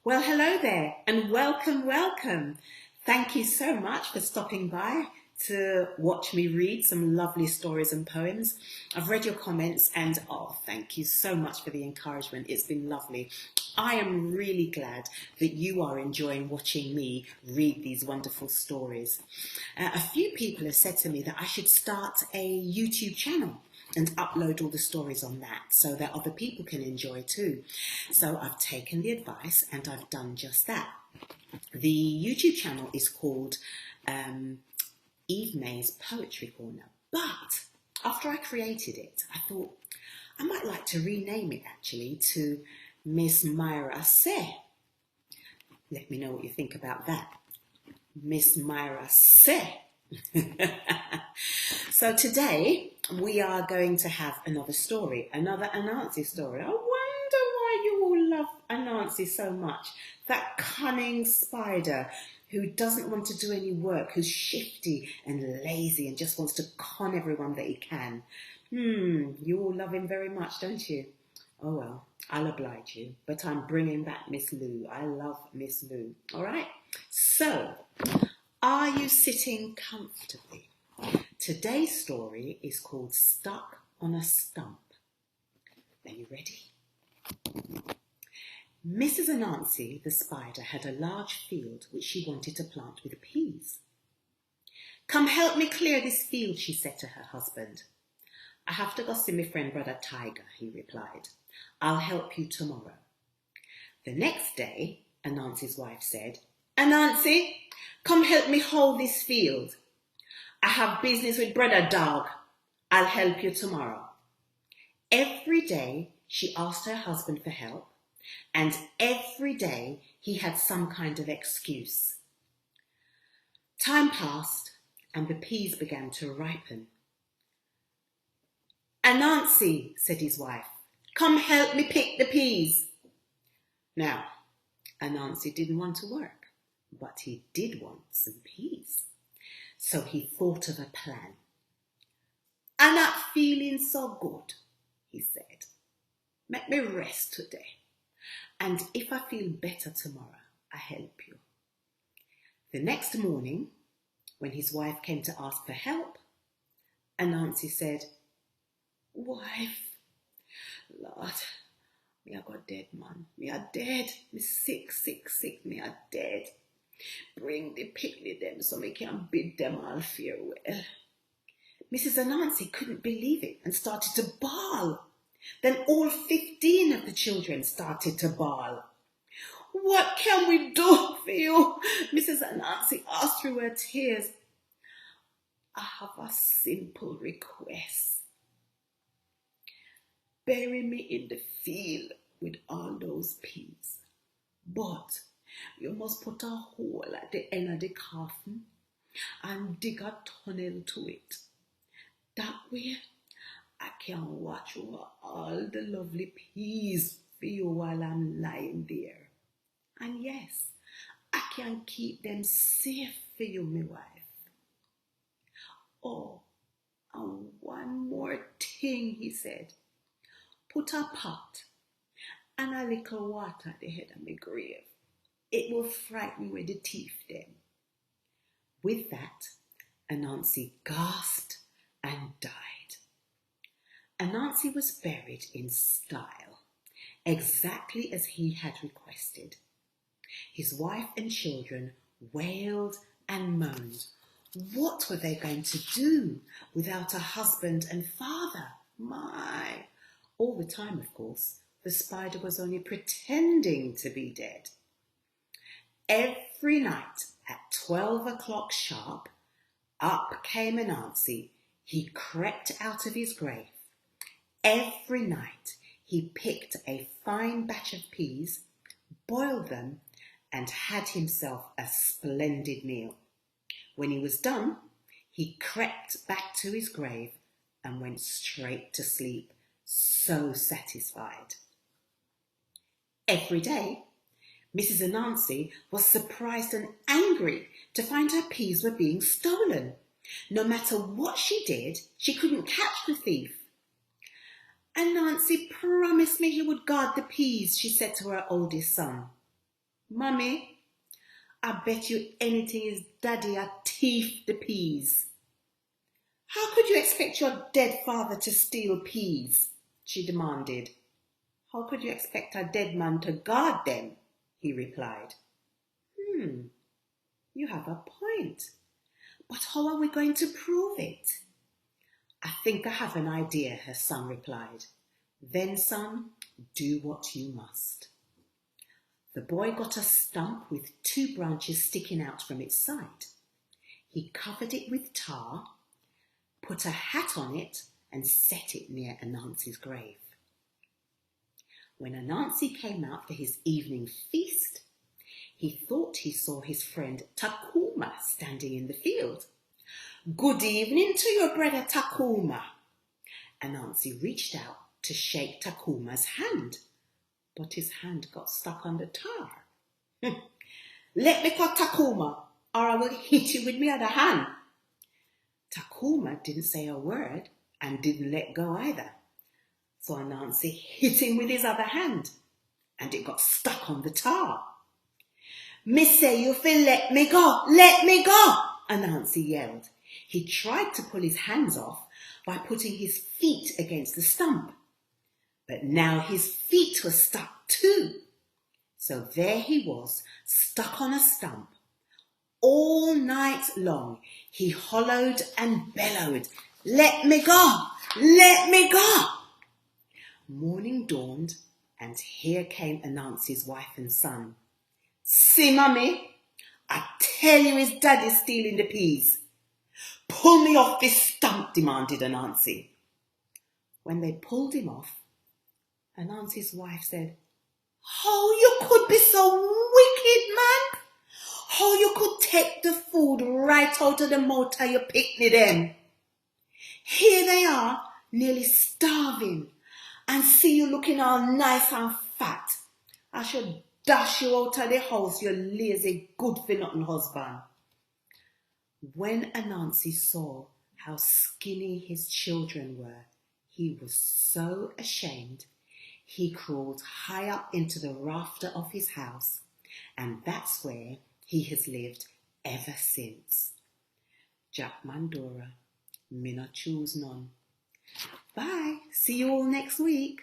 Well, hello there and welcome. Thank you so much for stopping by to watch me read some lovely stories and poems. I've read your comments and thank you so much for the encouragement. It's been lovely. I am really glad that you are enjoying watching me read these wonderful stories. A few people have said to me that I should start a YouTube channel and upload all the stories on that so that other people can enjoy too. So I've taken the advice and I've done just that. The YouTube channel is called Eve May's Poetry Corner. But after I created it, I thought I might like to rename it actually to Miss Myra Say. Let me know what you think about that. Miss Myra Say. So today we are going to have another story, another Anansi story. I wonder why you all love Anansi so much. That cunning spider who doesn't want to do any work, who's shifty and lazy and just wants to con everyone that he can. You all love him very much, don't you? Oh well, I'll oblige you, but I'm bringing back Miss Lou. I love Miss Lou. All right, so are you sitting comfortably? Today's story is called Stuck on a Stump. Are you ready? Mrs. Anansi, the spider, had a large field which she wanted to plant with peas. "Come help me clear this field," she said to her husband. "I have to go see my friend Brother Tiger," he replied. "I'll help you tomorrow." The next day, Anansi's wife said, "Anansi, come help me hold this field. I have business with Brother Dog. I'll help you tomorrow." Every day she asked her husband for help, and every day he had some kind of excuse. Time passed and the peas began to ripen. "Anansi," said his wife, "come help me pick the peas." Now, Anansi didn't want to work, but he did want some peas. So he thought of a plan. "I'm not feeling so good," he said. "Make me rest today. And if I feel better tomorrow, I'll help you." The next morning, when his wife came to ask for help, Anansi said, "Wife, Lord, me I got dead, man. Me I dead. Me sick. Me I dead. Bring the picnic them so me can bid them all farewell." Mrs. Anansi couldn't believe it and started to bawl. Then all 15 of the children started to bawl. "What can we do for you?" Mrs. Anansi asked through her tears. "I have a simple request. Bury me in the field with all those peas. But you must put a hole at the end of the coffin and dig a tunnel to it. That way I can watch over all the lovely peas for you while I'm lying there. And yes, I can keep them safe for you, my wife. Oh, and one more thing," he said. "Put a pot and a little water at the head of my grave. It will frighten away the thief then." With that, Anansi gasped and died. Anansi was buried in style, exactly as he had requested. His wife and children wailed and moaned. What were they going to do without a husband and father? My! All the time, of course, the spider was only pretending to be dead. Every night at 12 o'clock sharp, up came Anansi. He crept out of his grave. Every night he picked a fine batch of peas, boiled them, and had himself a splendid meal. When he was done, he crept back to his grave and went straight to sleep, so satisfied. Every day, Mrs. Anansi was surprised and angry to find her peas were being stolen. No matter what she did, she couldn't catch the thief. "Anansi promised me he would guard the peas," she said to her oldest son. Mummy, I bet you anything his daddy had thief the peas. How could you expect your dead father to steal peas? She demanded. How could you expect a dead man to guard them? He replied. You have a point. But how are we going to prove it? I think I have an idea, her son replied. Then, son, do what you must. The boy got a stump with 2 branches sticking out from its side. He covered it with tar, put a hat on it, and set it near Anansi's grave. When Anansi came out for his evening feast, he thought he saw his friend Takuma standing in the field. Good evening to your brother Takuma. Anansi reached out to shake Takuma's hand, but his hand got stuck on the tar. Let me cut Takuma, or I will hit you with my other hand. Takuma didn't say a word and didn't let go either. So Anansi hit him with his other hand, and it got stuck on the tar. Me say you feel let me go, Anansi yelled. He tried to pull his hands off by putting his feet against the stump. But now his feet were stuck too. So there he was, stuck on a stump. All night long he hollowed and bellowed, let me go, let me go. Morning dawned, and here came Anansi's wife and son. See, Mummy, I tell you his daddy's stealing the peas. Pull me off this stump, demanded Anansi. When they pulled him off, Anansi's wife said, how you could be so wicked, man? How you could take the food right out of the mouth of your picnic then? Here they are, nearly starving, and see you looking all nice and fat. I should dash you out of the house, you lazy, good-for-nothing husband. When Anansi saw how skinny his children were, he was so ashamed. He crawled high up into the rafter of his house, and that's where he has lived ever since. Jack Mandora, me not choose none. Bye. See you all next week.